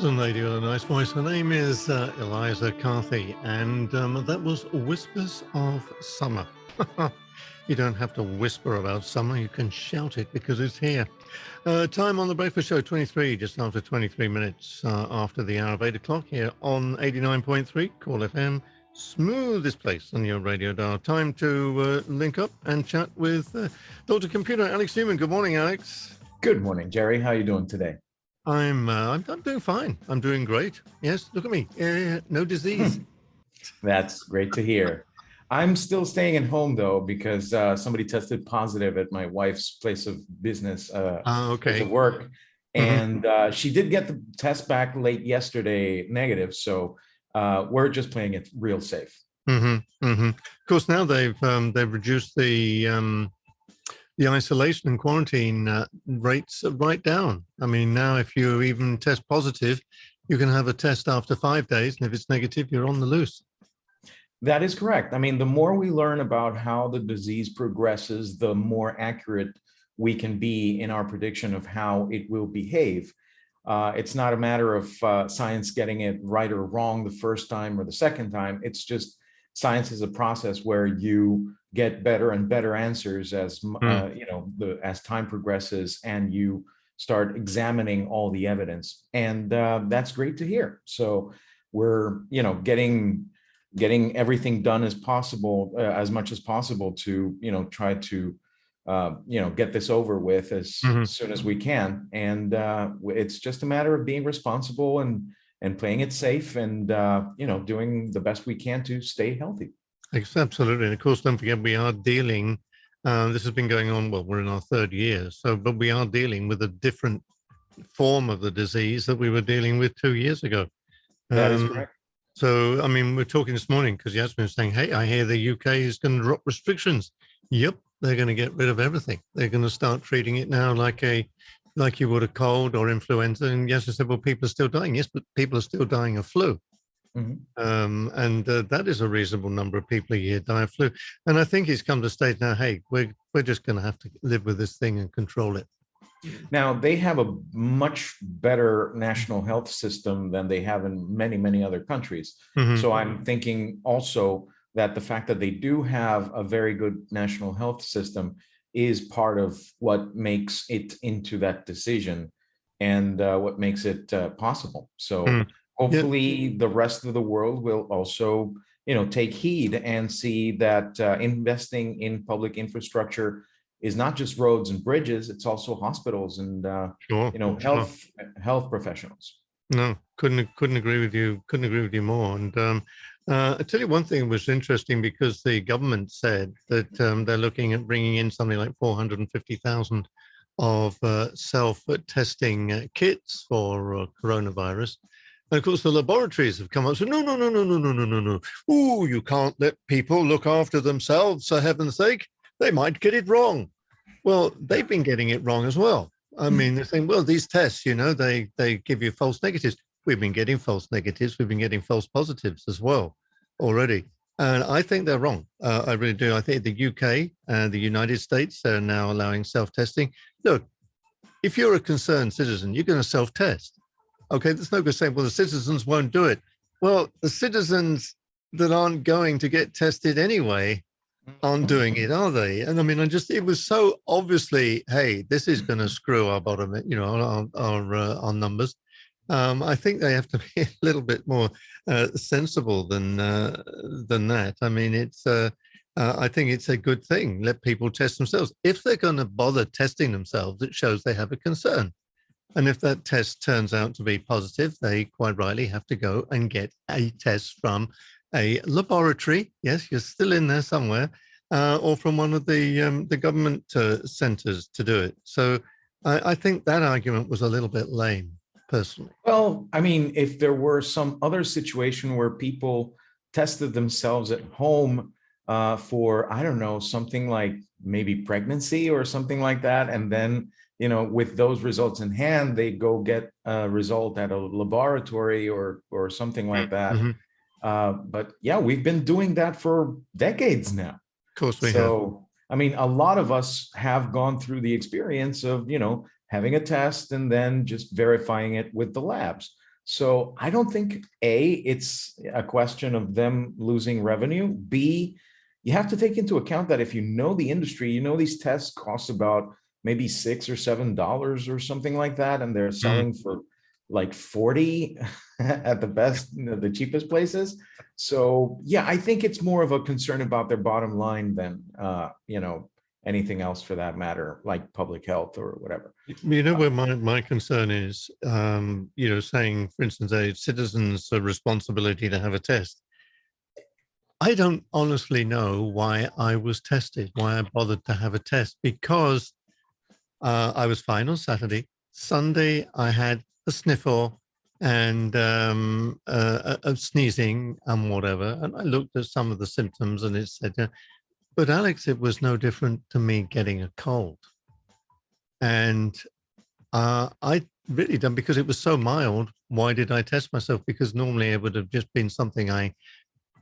Doesn't lady with a nice voice? Her name is Eliza Carthy, and that was Whispers of Summer. You don't have to whisper about summer, you can shout it because it's here. Time on the Breakfast Show, 23, just after 23 minutes after the hour of 8 o'clock here on 89.3 Call FM. Smoothest place on your radio dial. Time to link up and chat with Dr. Computer Alex Newman. Good morning, Alex. Good morning, Jerry. How are you doing today? I'm doing fine. I'm doing great. Yes, look at me. No disease. That's great to hear. I'm still staying at home though because somebody tested positive at my wife's place of business, place of work, and she did get the test back late yesterday, negative. So we're just playing it real safe. Of course, now they've reduced the isolation and quarantine rates right down. I mean, now if you even test positive, you can have a test after 5 days, and if it's negative, you're on the loose. That is correct. I mean, the more we learn about how the disease progresses, the more accurate we can be in our prediction of how it will behave. It's not a matter of science getting it right or wrong the first time or the second time. It's just science is a process where you get better and better answers as as time progresses and you start examining all the evidence, and that's great to hear. So we're getting everything done as possible, as much as possible to try to get this over with as soon as we can, and it's just a matter of being responsible and playing it safe and doing the best we can to stay healthy. Absolutely. And of course, don't forget, we are dealing, this has been going on, well, we're in our third year, but we are dealing with a different form of the disease that we were dealing with 2 years ago. That is correct. So, I mean, we're talking this morning because Yasmin was saying, hey, I hear the UK is going to drop restrictions. Yep, they're going to get rid of everything. They're going to start treating it now like you would a cold or influenza. And Yasmin said, well, people are still dying. Yes, but people are still dying of flu. And that is a reasonable number of people a year die of flu. And I think it's come to stage now, hey, we're just going to have to live with this thing and control it. Now, they have a much better national health system than they have in many, many other countries. So I'm thinking also that the fact that they do have a very good national health system is part of what makes it into that decision and what makes it possible. So hopefully the rest of the world will also, take heed and see that investing in public infrastructure is not just roads and bridges, it's also hospitals and health professionals. No, couldn't agree with you. Couldn't agree with you more. And I tell you one thing was interesting because the government said that they're looking at bringing in something like 450,000 of self-testing kits for coronavirus. And of course, the laboratories have come up and said, no. Oh, you can't let people look after themselves, for heaven's sake. They might get it wrong. Well, they've been getting it wrong as well. I mean, they're saying, well, these tests, they give you false negatives. We've been getting false negatives. We've been getting false positives as well already. And I think they're wrong. I really do. I think the UK and the United States are now allowing self-testing. Look, if you're a concerned citizen, you're going to self-test. Okay, there's no good saying, well, the citizens won't do it. Well, the citizens that aren't going to get tested anyway aren't doing it, are they? And I mean, it was so obviously, hey, this is going to screw our bottom, our numbers. I think they have to be a little bit more sensible than that. I mean, I think it's a good thing. Let people test themselves. If they're going to bother testing themselves, it shows they have a concern. And if that test turns out to be positive, they quite rightly have to go and get a test from a laboratory. Yes, you're still in there somewhere, or from one of the government centers to do it. So I think that argument was a little bit lame, personally. Well, I mean, if there were some other situation where people tested themselves at home for, I don't know, something like maybe pregnancy or something like that, and then with those results in hand, they go get a result at a laboratory or something like that. But yeah, we've been doing that for decades now. Of course we have. I mean, a lot of us have gone through the experience of, having a test and then just verifying it with the labs. So I don't think A, it's a question of them losing revenue. B, you have to take into account that if you know the industry, you know these tests cost about maybe $6 or $7 or something like that, and they're Mm. selling for like 40 at the best, the cheapest places. So yeah, I think it's more of a concern about their bottom line than anything else for that matter, like public health or whatever. You know where my concern is, saying, for instance, a citizen's responsibility to have a test. I don't honestly know why I was tested, why I bothered to have a test, because I was fine on Saturday. Sunday, I had a sniffle and a sneezing and whatever. And I looked at some of the symptoms and it said, but Alex, it was no different to me getting a cold. And I really don't, because it was so mild. Why did I test myself? Because normally it would have just been something I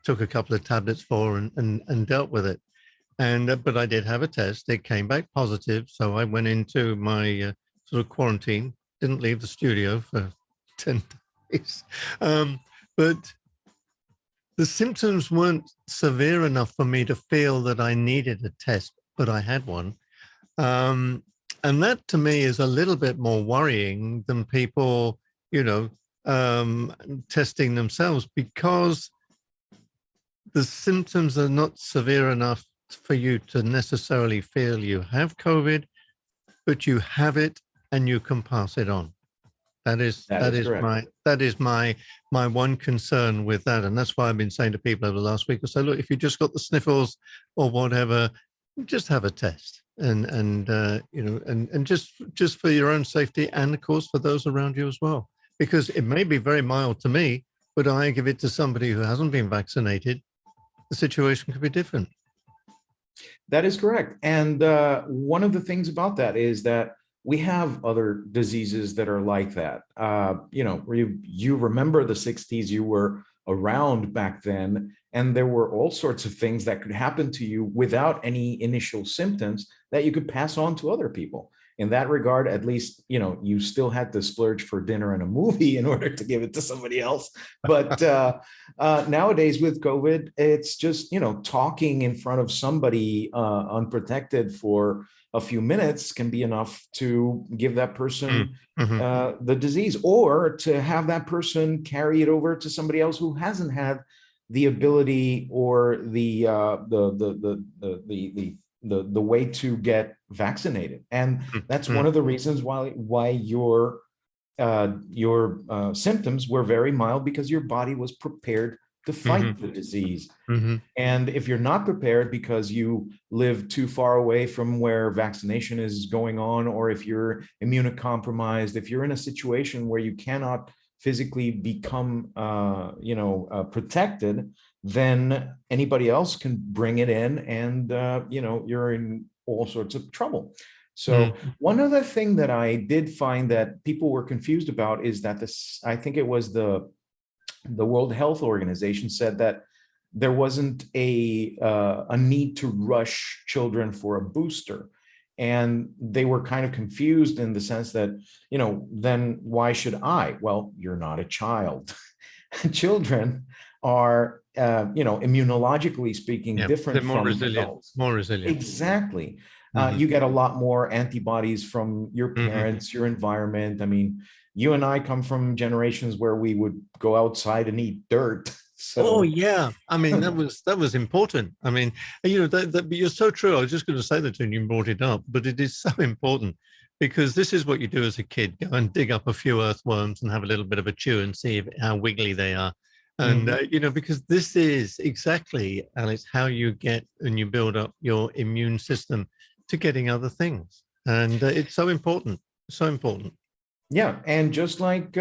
took a couple of tablets for and dealt with it. And but I did have a test. It came back positive, so I went into my sort of quarantine. Didn't leave the studio for 10 days. But the symptoms weren't severe enough for me to feel that I needed a test, but I had one. And that to me is a little bit more worrying than people, testing themselves, because the symptoms are not severe enough for you to necessarily feel you have COVID, but you have it and you can pass it on. That is my one concern with that, and that's why I've been saying to people over the last week or so, look, if you just got the sniffles or whatever, just have a test, and just for your own safety, and of course for those around you as well, because it may be very mild to me, but I give it to somebody who hasn't been vaccinated, the situation could be different. That is correct. And one of the things about that is that we have other diseases that are like that. You remember the 60s, you were around back then, and there were all sorts of things that could happen to you without any initial symptoms that you could pass on to other people. In that regard, at least, you still had to splurge for dinner and a movie in order to give it to somebody else. But nowadays with COVID, it's just, talking in front of somebody unprotected for a few minutes can be enough to give that person the disease, or to have that person carry it over to somebody else who hasn't had the ability or the way to get vaccinated. And that's one of the reasons why your symptoms were very mild, because your body was prepared to fight the disease. And if you're not prepared because you live too far away from where vaccination is going on, or if you're immunocompromised, if you're in a situation where you cannot physically become protected, then anybody else can bring it in, and you're in all sorts of trouble. So one other thing that I did find that people were confused about is that I think it was the World Health Organization said that there wasn't a need to rush children for a booster. And they were kind of confused in the sense that, then why should I? Well, you're not a child. Children are, immunologically speaking, different more from resilient, adults. more resilient. Exactly. You get a lot more antibodies from your parents, your environment. I mean, you and I come from generations where we would go outside and eat dirt. So. Oh yeah, I mean that was important. I mean, that you're so true. I was just going to say that, and you brought it up, but it is so important, because this is what you do as a kid: go and dig up a few earthworms and have a little bit of a chew and see how wiggly they are. And because this is exactly, Alex, how you get and you build up your immune system to getting other things, and it's so important, so important. Yeah, and just like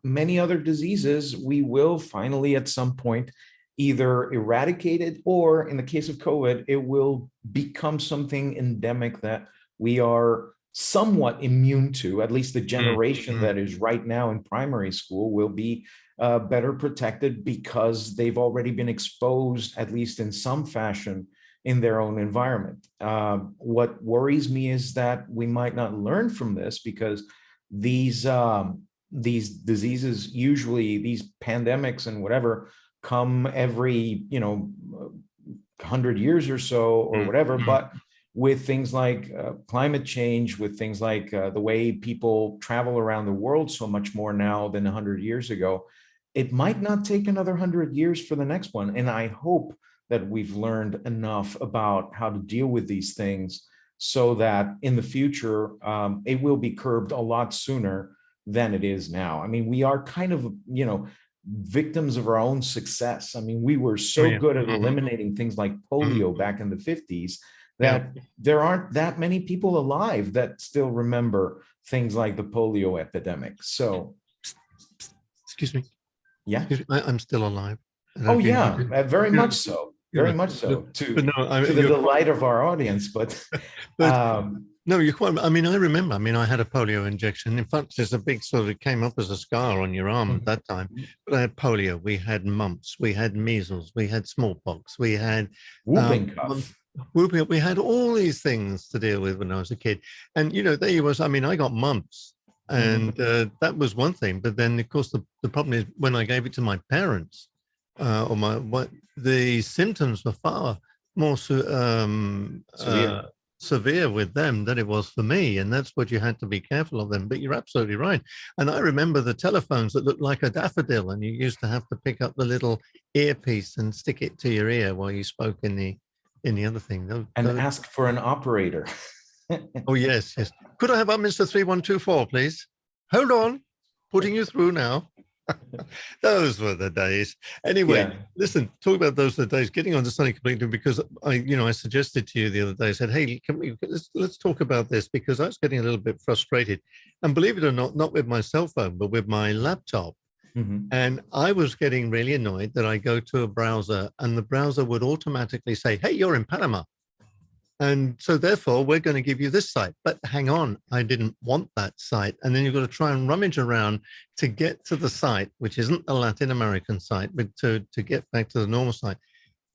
many other diseases, we will finally at some point either eradicate it, or in the case of COVID, it will become something endemic that we are somewhat immune to. At least the generation that is right now in primary school will be better protected, because they've already been exposed, at least in some fashion, in their own environment. What worries me is that we might not learn from this, because these these diseases, usually these pandemics and whatever, come every, 100 years or so or whatever. But with things like climate change, with things like the way people travel around the world so much more now than 100 years ago, it might not take another 100 years for the next one. And I hope that we've learned enough about how to deal with these things so that in the future, it will be curbed a lot sooner than it is now. I mean, we are kind of, victims of our own success. I mean, we were so good at eliminating things like polio back in the 50s that there aren't that many people alive that still remember things like the polio epidemic. So, excuse me. Yeah. I'm still alive. Oh yeah, very much so. Very much so. To the delight of our audience, but no, you're quite. I mean, I remember. I mean, I had a polio injection. In fact, there's a big sort of, it came up as a scar on your arm at that time. But I had polio. We had mumps. We had measles. We had smallpox. We had whooping cough. We had all these things to deal with when I was a kid. And there you was. I mean, I got mumps, and that was one thing. But then, of course, the problem is when I gave it to my parents, the symptoms were far more severe with them than it was for me, and that's what you had to be careful of them. But you're absolutely right. And I remember the telephones that looked like a daffodil, and you used to have to pick up the little earpiece and stick it to your ear while you spoke in the other thing. And ask for an operator. Oh yes. Could I have up Mr. 3124, please? Hold on, putting you through now. Those were the days. Anyway, listen, talk about those days. Getting on to something completely, because I suggested to you the other day. I said, hey, let's talk about this, because I was getting a little bit frustrated, and believe it or not with my cell phone, but with my laptop. And I was getting really annoyed that I go to a browser and the browser would automatically say, hey, you're in Panama. And so therefore, we're going to give you this site. But hang on, I didn't want that site. And then you've got to try and rummage around to get to the site, which isn't the Latin American site, but to get back to the normal site.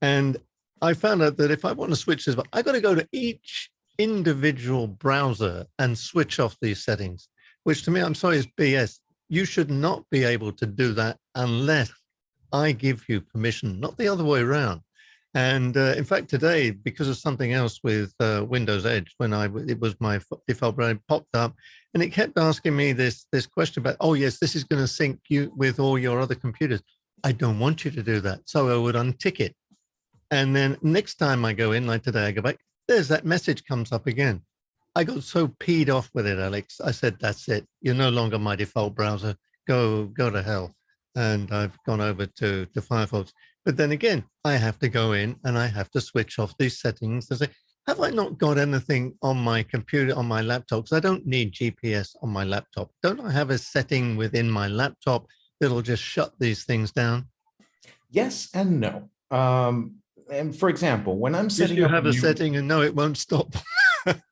And I found out that if I want to switch this, I got to go to each individual browser and switch off these settings, which to me, I'm sorry, is BS. You should not be able to do that unless I give you permission, not the other way around. And in fact, today, because of something else with Windows Edge, when it was my default browser, popped up, and it kept asking me this question about, oh yes, this is going to sync you with all your other computers. I don't want you to do that, so I would untick it. And then next time I go in, like today, I go back. There's that message comes up again. I got so peed off with it, Alex. I said, that's it. You're no longer my default browser. Go to hell. And I've gone over to Firefox. But then again, I have to go in and I have to switch off these settings to say, have I not got anything on my computer, on my laptop? Because I don't need GPS on my laptop. Don't I have a setting within my laptop that'll just shut these things down? Yes and no. And for example, when I'm setting up, you have a setting and no, it won't stop.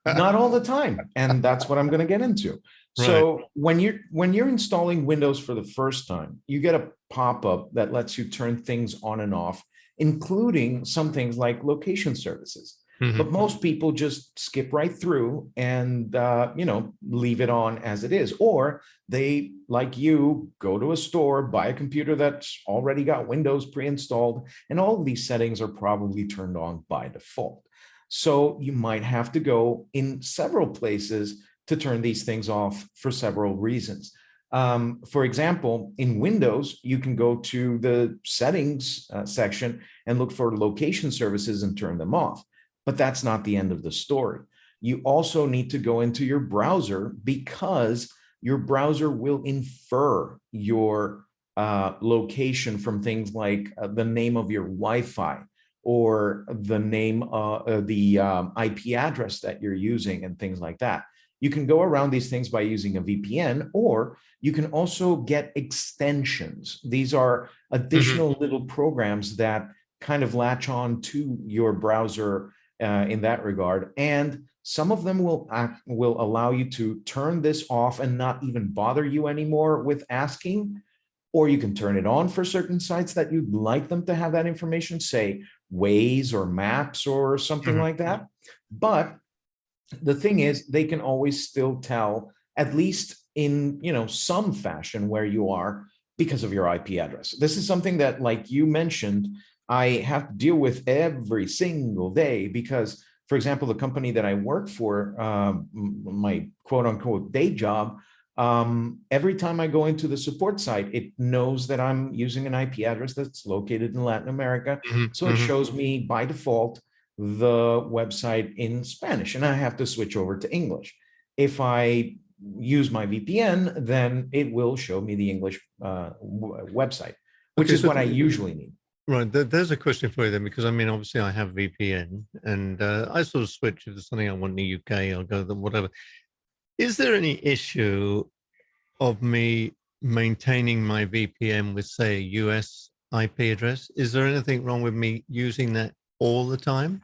Not all the time. And that's what I'm going to get into. Right. So when you're installing Windows for the first time, you get a pop-up that lets you turn things on and off, including some things like location services. But most people just skip right through and leave it on as it is, or they, like you, go to a store, buy a computer that's already got Windows pre-installed, and all of these settings are probably turned on by default. So you might have to go in several places to turn these things off for several reasons. For example, in Windows, you can go to the settings section and look for location services and turn them off. But that's not the end of the story. You also need to go into your browser, because your browser will infer your location from things like the name of your Wi-Fi, or the name, the IP address that you're using, and things like that. You can go around these things by using a VPN, or you can also get extensions. These are additional little programs that kind of latch on to your browser in that regard. And some of them will allow you to turn this off and not even bother you anymore with asking, or you can turn it on for certain sites that you'd like them to have that information, say Waze or Maps or something like that. But the thing is, they can always still tell, at least in, some fashion where you are because of your IP address. This is something that, like you mentioned, I have to deal with every single day because, for example, the company that I work for, my quote unquote day job, every time I go into the support site, it knows that I'm using an IP address that's located in Latin America. So it shows me by default the website in Spanish, and I have to switch over to English. If I use my VPN, then it will show me the English website, which is what I usually need. Right. There's a question for you then, because I mean, obviously I have VPN and I sort of switch if there's something I want in the UK, I'll go to whatever. Is there any issue of me maintaining my VPN with, say, a US IP address? Is there anything wrong with me using that all the time?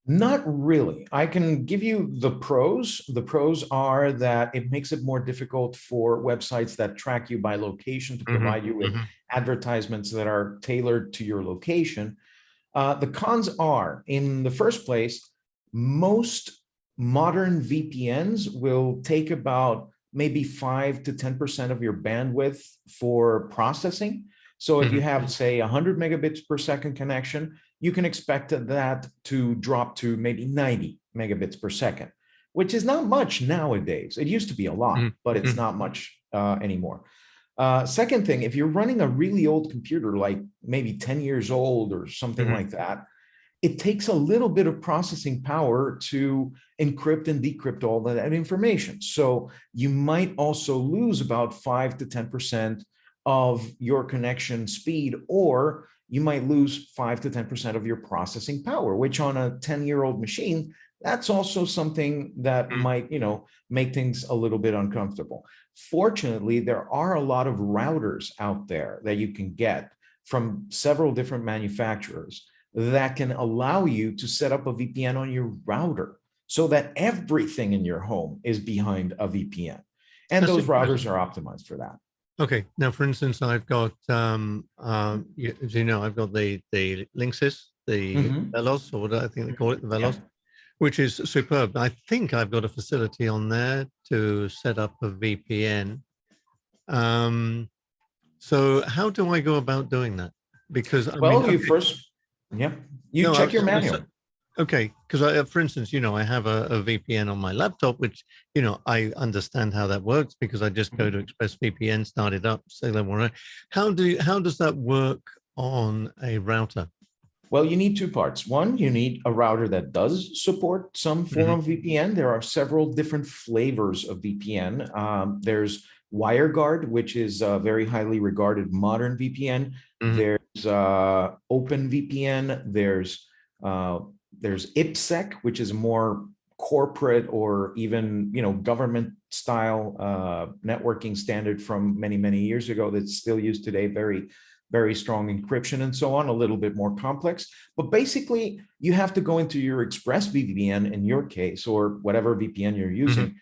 Not really. I can give you the pros. The pros are that it makes it more difficult for websites that track you by location to provide you with advertisements that are tailored to your location. The cons are, in the first place, most modern VPNs will take about maybe 5 to 10% of your bandwidth for processing. So if you have, say, 100 megabits per second connection, you can expect that to drop to maybe 90 megabits per second, which is not much nowadays. It used to be a lot, but it's not much anymore. Second thing, if you're running a really old computer, like maybe 10 years old or something like that, it takes a little bit of processing power to encrypt and decrypt all that information. So you might also lose about 5 to 10% of your connection speed, or you might lose 5 to 10% of your processing power, which on a 10-year-old machine, that's also something that might, make things a little bit uncomfortable. Fortunately, there are a lot of routers out there that you can get from several different manufacturers that can allow you to set up a VPN on your router so that everything in your home is behind a VPN. And those routers are optimized for that. Okay. Now, for instance, I've got, as you know, I've got the Linksys, the Velos, or what I think they call it, the Velos, which is superb. I think I've got a facility on there to set up a VPN. So how do I go about doing that? Because you check your manual. Okay, because for instance, I have a VPN on my laptop, which, I understand how that works because I just go to ExpressVPN, start it up, say that one. How does that work on a router? Well, you need two parts. One, you need a router that does support some form of VPN. There are several different flavors of VPN. There's WireGuard, which is a very highly regarded modern VPN. There's OpenVPN. There's IPsec, which is a more corporate or even government style networking standard from many, many years ago that's still used today. Very, very strong encryption and so on, a little bit more complex. But basically, you have to go into your ExpressVPN in your case, or whatever VPN you're using,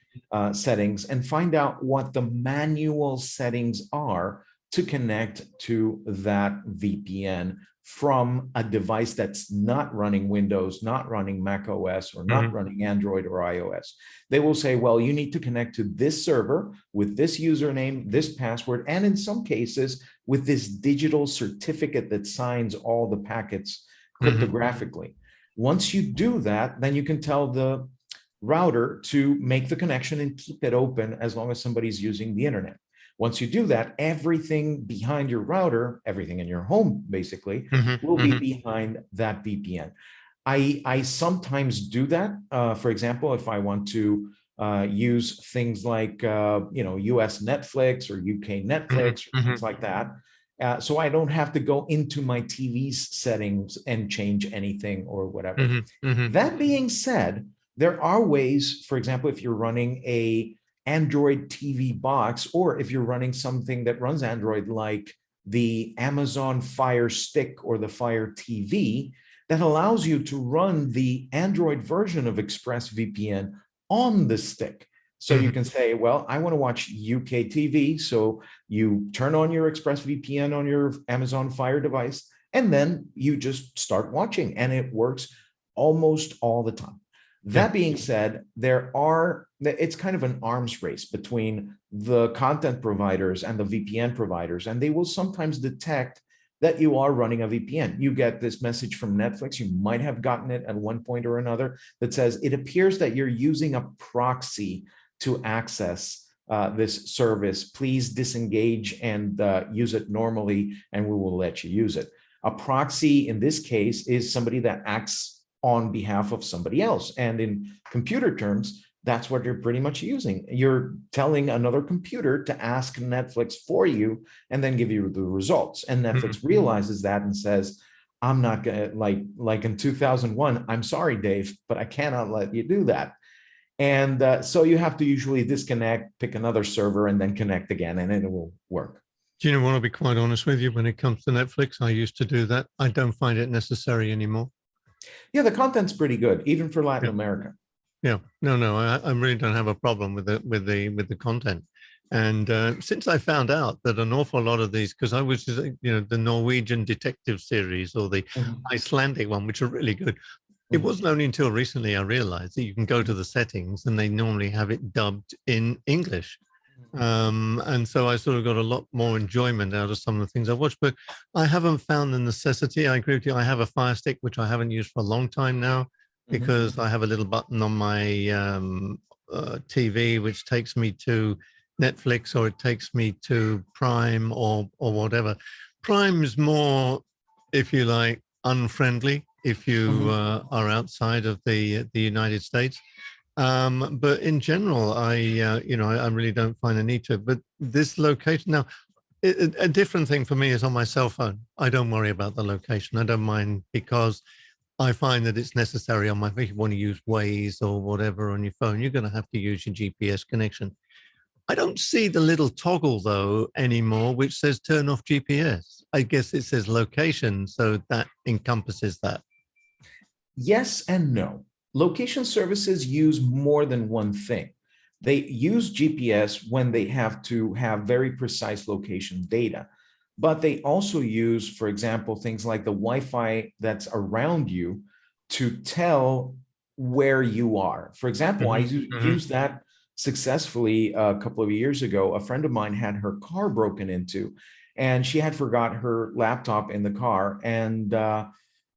settings, and find out what the manual settings are to connect to that VPN from a device that's not running Windows, not running Mac OS, or not running Android or iOS. They will say, well, you need to connect to this server with this username, this password, and in some cases, with this digital certificate that signs all the packets cryptographically. Once you do that, then you can tell the router to make the connection and keep it open as long as somebody's using the internet. Once you do that, everything behind your router, everything in your home, basically, will be behind that VPN. I sometimes do that. For example, if I want to use things like, US Netflix or UK Netflix, or things like that. So I don't have to go into my TV's settings and change anything or whatever. That being said, there are ways, for example, if you're running a Android TV box, or if you're running something that runs Android like the Amazon Fire Stick or the Fire TV, that allows you to run the Android version of ExpressVPN on the stick. So you can say, well, I want to watch UK TV. So you turn on your ExpressVPN on your Amazon Fire device, and then you just start watching, and it works almost all the time. Yeah. That being said, it's kind of an arms race between the content providers and the VPN providers, and they will sometimes detect that you are running a VPN. You get this message from Netflix, you might have gotten it at one point or another, that says, it appears that you're using a proxy to access this service. Please disengage and use it normally, and we will let you use it. A proxy in this case is somebody that acts on behalf of somebody else. And in computer terms, that's what you're pretty much using. You're telling another computer to ask Netflix for you and then give you the results. And Netflix realizes that and says, I'm not gonna, like in 2001, I'm sorry, Dave, but I cannot let you do that. And so you have to usually disconnect, pick another server, and then connect again, and then it will work. Do you know what? I'll be quite honest with you. When it comes to Netflix, I used to do that. I don't find it necessary anymore. Yeah, the content's pretty good, even for Latin America. Yeah, no, I really don't have a problem with the content. And since I found out that an awful lot of these, because I was, the Norwegian detective series or the Icelandic one, which are really good. It wasn't only until recently I realized that you can go to the settings and they normally have it dubbed in English. And so I sort of got a lot more enjoyment out of some of the things I've watched, but I haven't found the necessity. I agree with you. I have a Fire Stick, which I haven't used for a long time now, because I have a little button on my TV, which takes me to Netflix, or it takes me to Prime or whatever. Prime is more, if you like, unfriendly if you are outside of the United States. But in general, I really don't find a need to. But this location now, a different thing for me is on my cell phone. I don't worry about the location. I don't mind, because I find that it's necessary on my, if you want to use Waze or whatever on your phone, you're going to have to use your GPS connection. I don't see the little toggle though anymore, which says turn off GPS. I guess it says location, so that encompasses that. Yes and no. Location services use more than one thing. They use GPS when they have to have very precise location data, but they also use, for example, things like the Wi-Fi that's around you to tell where you are. For example, I used that successfully a couple of years ago. A friend of mine had her car broken into, and she had forgot her laptop in the car, and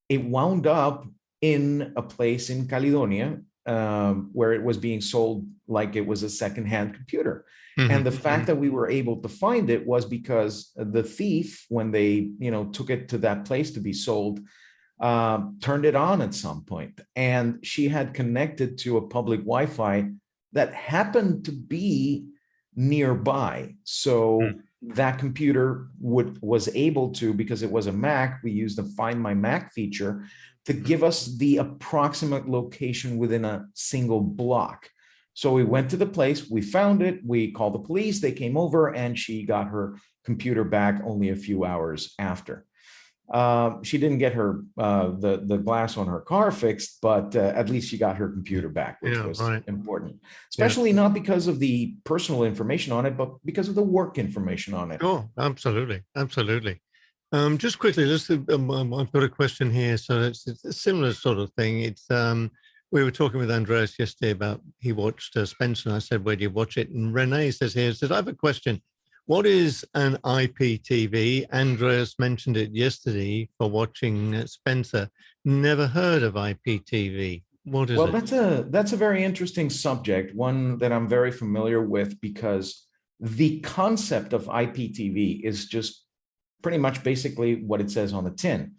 it wound up in a place in Caledonia where it was being sold like it was a secondhand computer. And the fact that we were able to find it was because the thief, when they took it to that place to be sold, turned it on at some point. And she had connected to a public Wi-Fi that happened to be nearby. So that computer was able to, because it was a Mac, we used the Find My Mac feature to give us the approximate location within a single block. So we went to the place, we found it, we called the police, they came over, and she got her computer back only a few hours after. She didn't get her the glass on her car fixed, but at least she got her computer back, which was important. Especially not because of the personal information on it, but because of the work information on it. Oh, absolutely, absolutely. Just quickly, I've got a question here. So it's a similar sort of thing. It's we were talking with Andreas yesterday about, he watched Spencer, and I said, where do you watch it? And Renee says here, I have a question. What is an IPTV? Andreas mentioned it yesterday for watching Spencer. Never heard of IPTV. What is it? Well, that's a very interesting subject, one that I'm very familiar with, because the concept of IPTV is just pretty much basically what it says on the tin.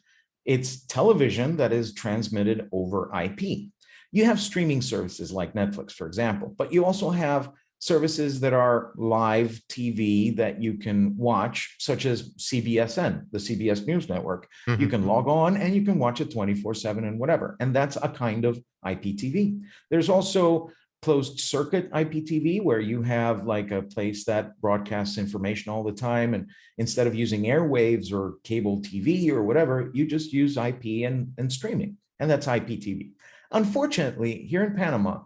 It's television that is transmitted over IP. You have streaming services like Netflix, for example, but you also have services that are live TV that you can watch, such as CBSN, the CBS News Network. You can log on and you can watch it 24/7 and whatever. And that's a kind of IPTV. There's also closed circuit IPTV, where you have like a place that broadcasts information all the time. And instead of using airwaves or cable TV or whatever, you just use IP and streaming. And that's IPTV. Unfortunately, here in Panama,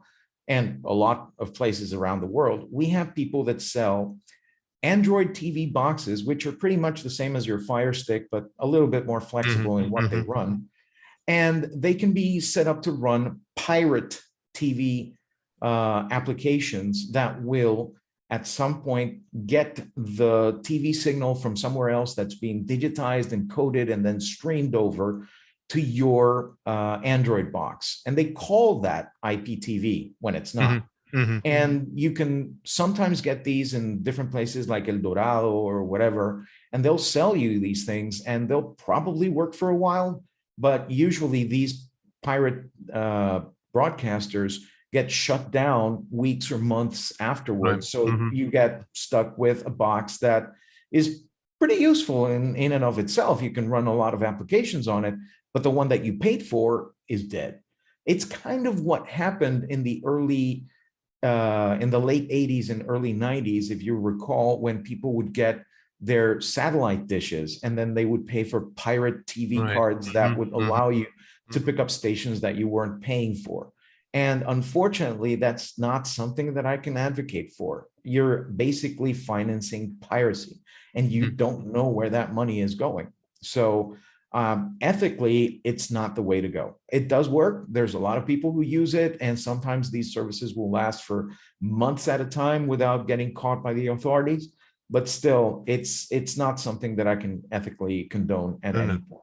and a lot of places around the world, we have people that sell Android TV boxes, which are pretty much the same as your Fire Stick, but a little bit more flexible in what they run. And they can be set up to run pirate TV applications that will at some point get the TV signal from somewhere else that's being digitized and coded and then streamed over to your Android box. And they call that IPTV when it's not. And you can sometimes get these in different places like El Dorado or whatever, and they'll sell you these things and they'll probably work for a while. But usually these pirate broadcasters get shut down weeks or months afterwards. So you get stuck with a box that is pretty useful in and of itself. You can run a lot of applications on it, but the one that you paid for is dead. It's kind of what happened in the late 80s and early 90s, if you recall, when people would get their satellite dishes and then they would pay for pirate TV cards that would allow you to pick up stations that you weren't paying for. And unfortunately, that's not something that I can advocate for. You're basically financing piracy and you don't know where that money is going. So ethically, it's not the way to go. It does work. There's a lot of people who use it, and sometimes these services will last for months at a time without getting caught by the authorities. But still, it's not something that I can ethically condone at any point.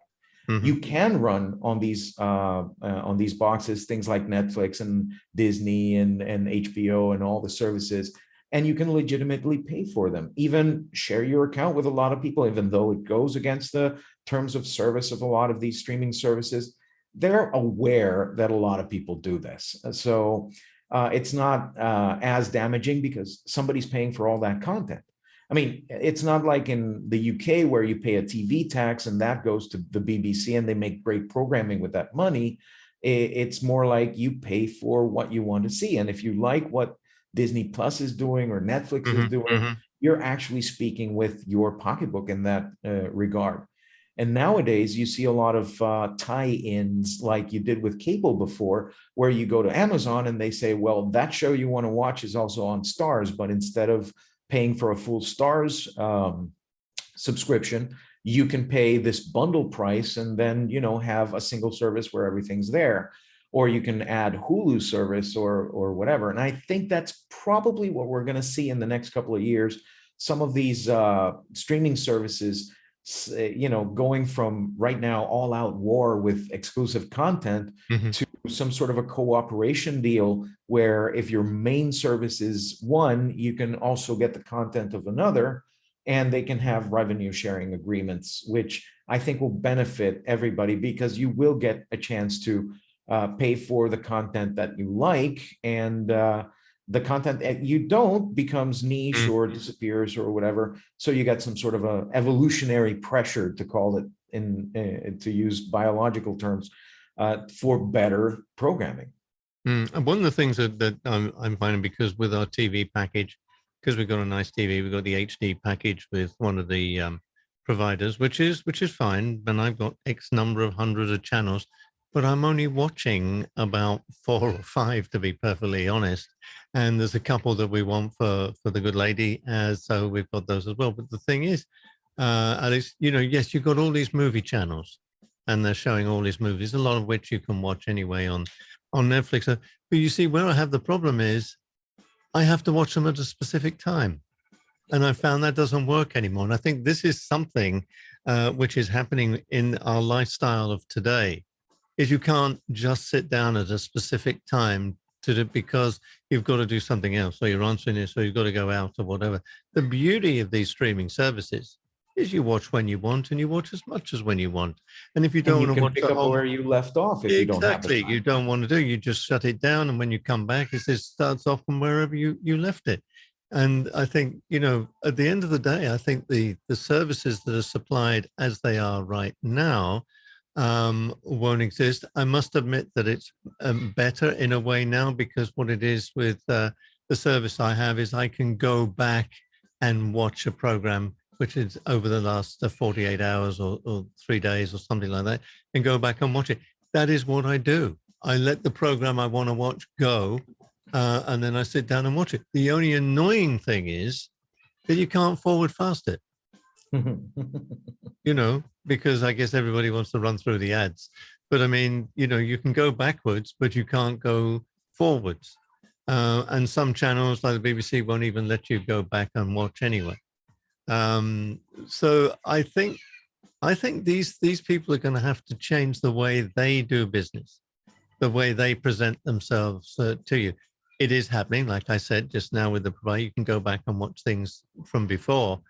You can run on these boxes things like Netflix and Disney and HBO and all the services, and you can legitimately pay for them. Even share your account with a lot of people, even though it goes against the terms of service of a lot of these streaming services. They're aware that a lot of people do this. So it's not as damaging because somebody's paying for all that content. I mean, it's not like in the UK where you pay a TV tax and that goes to the BBC and they make great programming with that money. It's more like you pay for what you want to see. And if you like what Disney Plus is doing or Netflix is doing, you're actually speaking with your pocketbook in that regard. And nowadays you see a lot of tie-ins like you did with cable before, where you go to Amazon and they say, well, that show you want to watch is also on Stars, but instead of paying for a full Stars subscription, you can pay this bundle price and then, you know, have a single service where everything's there. Or you can add Hulu service or whatever. And I think that's probably what we're going to see in the next couple of years. Some of these streaming services, you know, going from right now all out war with exclusive content to some sort of a cooperation deal where if your main service is one, you can also get the content of another, and they can have revenue sharing agreements, which I think will benefit everybody because you will get a chance to pay for the content that you like, and the content that you don't becomes niche or disappears or whatever. So you got some sort of a evolutionary pressure, to call it to use biological terms, for better programming. And one of the things that I'm finding, because with our TV package, because we've got a nice TV, we've got the HD package with one of the providers, which is fine. And I've got X number of hundreds of channels, but I'm only watching about 4 or 5, to be perfectly honest. And there's a couple that we want for the good lady, so we've got those as well. But the thing is, Alex, you know, yes, you've got all these movie channels, and they're showing all these movies, a lot of which you can watch anyway on Netflix. But you see, where I have the problem is, I have to watch them at a specific time. And I found that doesn't work anymore. And I think this is something which is happening in our lifestyle of today, is you can't just sit down at a specific time to do, because you've got to do something else, or you're answering this, or you've got to go out or whatever. The beauty of these streaming services is you watch when you want, and you watch as much as when you want. And if you don't want to watch pick up where you left off, if you don't have the time. You don't want to do, you just shut it down, and when you come back, it starts off from wherever you left it. And I think, you know, at the end of the day, I think the services that are supplied as they are right now won't exist. I must admit that it's better in a way now, because what it is with the service I have is I can go back and watch a program which is over the last 48 hours or 3 days or something like that, and go back and watch it. That is what I do. I let the program I want to watch go, and then I sit down and watch it. The only annoying thing is that you can't forward fast it. You know, because I guess everybody wants to run through the ads. But I mean, you know, you can go backwards, but you can't go forwards. And some channels like the BBC won't even let you go back and watch anyway. So I think these people are going to have to change the way they do business, the way they present themselves to you. It is happening, like I said just now with the provider. You can go back and watch things from before,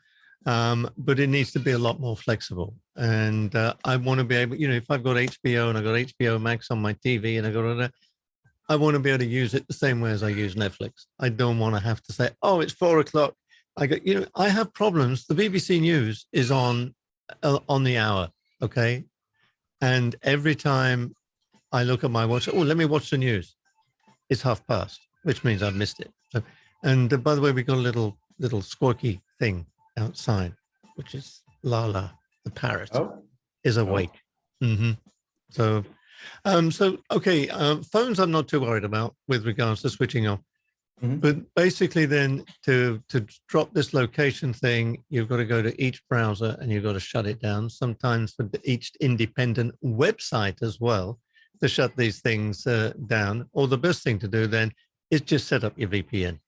but it needs to be a lot more flexible. And I want to be able, if I've got HBO and I've got HBO Max on my TV and I want to be able to use it the same way as I use Netflix. I don't want to have to say, oh, it's 4 o'clock. I have problems. The BBC News is on the hour, okay? And every time I look at my watch, oh, let me watch the news. It's past, which means I've missed it. So, and by the way, we got a little squawky thing outside, which is Lala, the parrot, is awake. Mm-hmm. So, okay, phones I'm not too worried about with regards to switching off. Mm-hmm. But basically then to drop this location thing, you've got to go to each browser and you've got to shut it down, sometimes for each independent website as well, to shut these things down. Or the best thing to do then is just set up your VPN.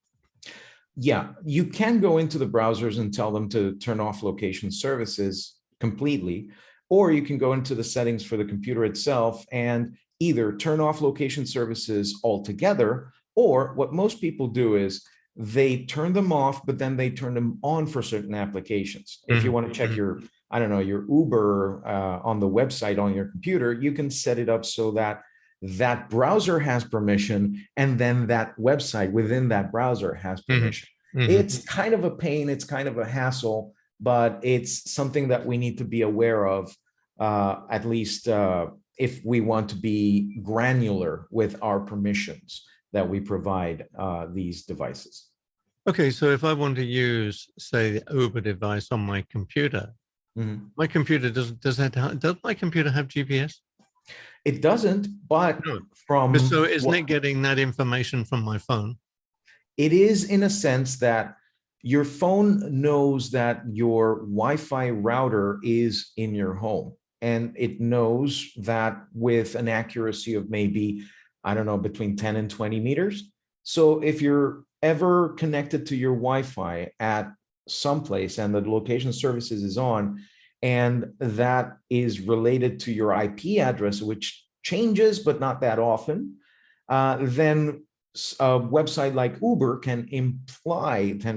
Yeah, you can go into the browsers and tell them to turn off location services completely, or you can go into the settings for the computer itself and either turn off location services altogether, or what most people do is they turn them off, but then they turn them on for certain applications. If you want to check your, I don't know, your Uber on the website on your computer, you can set it up so that that browser has permission, and then that website within that browser has permission. It's kind of a pain, it's kind of a hassle, but it's something that we need to be aware of, at least if we want to be granular with our permissions that we provide these devices. Okay, so if I want to use, say, the Uber device on my computer, my computer does my computer have GPS? It doesn't, but so isn't it getting that information from my phone? It is, in a sense, that your phone knows that your Wi-Fi router is in your home, and it knows that with an accuracy of maybe, I don't know, between 10 and 20 meters. So if you're ever connected to your Wi-Fi at some place and the location services is on, and that is related to your IP address, which changes, but not that often, then a website like Uber can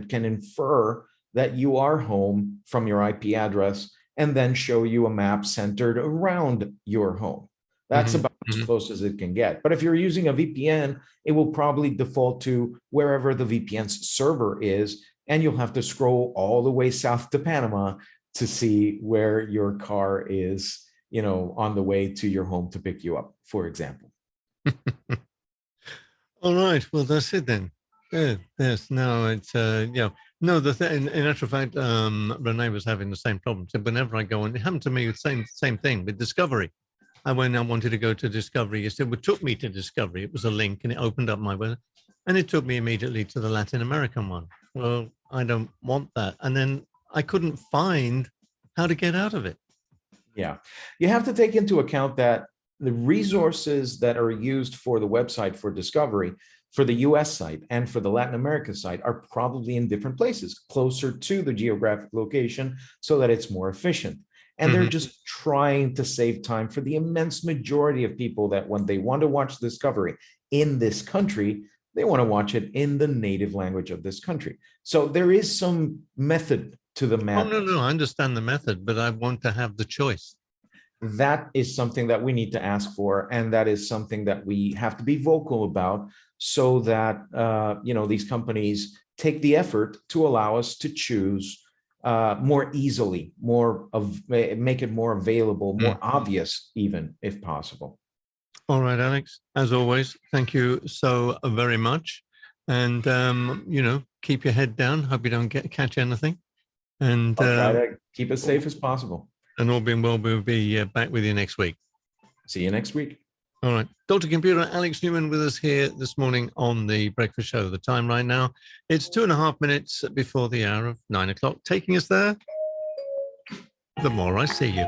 infer that you are home from your IP address, and then show you a map centered around your home. That's about as close as it can get. But if you're using a VPN, it will probably default to wherever the VPN's server is, and you'll have to scroll all the way south to Panama to see where your car is, on the way to your home to pick you up, for example. All right. Well, that's it then. Yeah, yes. No, it's no. The thing, in actual fact, Renee was having the same problem. So whenever I go on, it happened to me with same thing with Discovery. When I wanted to go to Discovery, it took me to Discovery. It was a link, and it opened up my web, and it took me immediately to the Latin American one. Well, I don't want that, and then I couldn't find how to get out of it. Yeah, you have to take into account that the resources that are used for the website for Discovery, for the US site and for the Latin America site, are probably in different places, closer to the geographic location, so that it's more efficient. And they're just trying to save time for the immense majority of people that when they want to watch Discovery in this country, they want to watch it in the native language of this country. So there is some method to the madness. Oh, no, I understand the method, but I want to have the choice. That is something that we need to ask for, and that is something that we have to be vocal about, so that these companies take the effort to allow us to choose more easily, make it more available, more obvious, even if possible. All right, Alex. As always, thank you so very much, and keep your head down. Hope you don't catch anything, and I'll try to keep as safe as possible. And all being well, we'll be back with you next week. See you next week. All right. Dr. Computer, Alex Newman with us here this morning on The Breakfast Show. The time right now, it's 2.5 minutes before the hour of 9 o'clock. Taking us there, the more I see you.